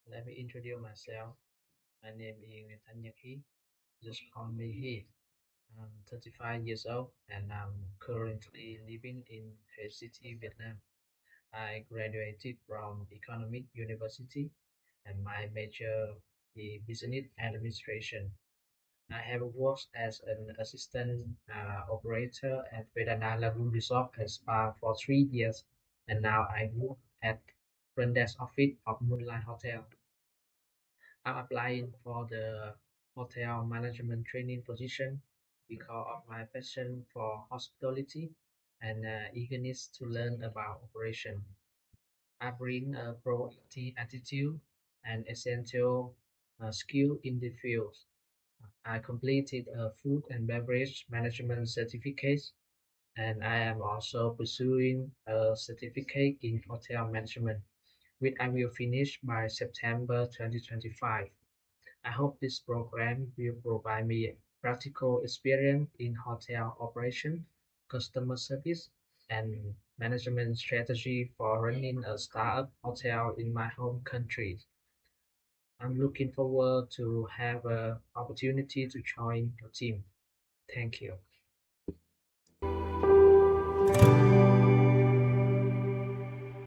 Let me introduce myself. My name is Tanya He. Just call me He. I'm 35 years old and I'm currently living in Huế City, Vietnam. I graduated from Economic University and my major is Business Administration. I have worked as an assistant operator at Vedana Lagoon Resort and Spa for 3 years, and now I work at front desk office of Moonlight Hotel. I'm applying for the hotel management training position because of my passion for hospitality and eagerness to learn about operation. I bring a proactive attitude and essential skill in the field. I completed a food and beverage management certificate, and I am also pursuing a certificate in hotel management, which I will finish by September 2025. I hope this program will provide me practical experience in hotel operation, customer service, and management strategy for running a startup hotel in my home country. I'm looking forward to have an opportunity to join your team. Thank you.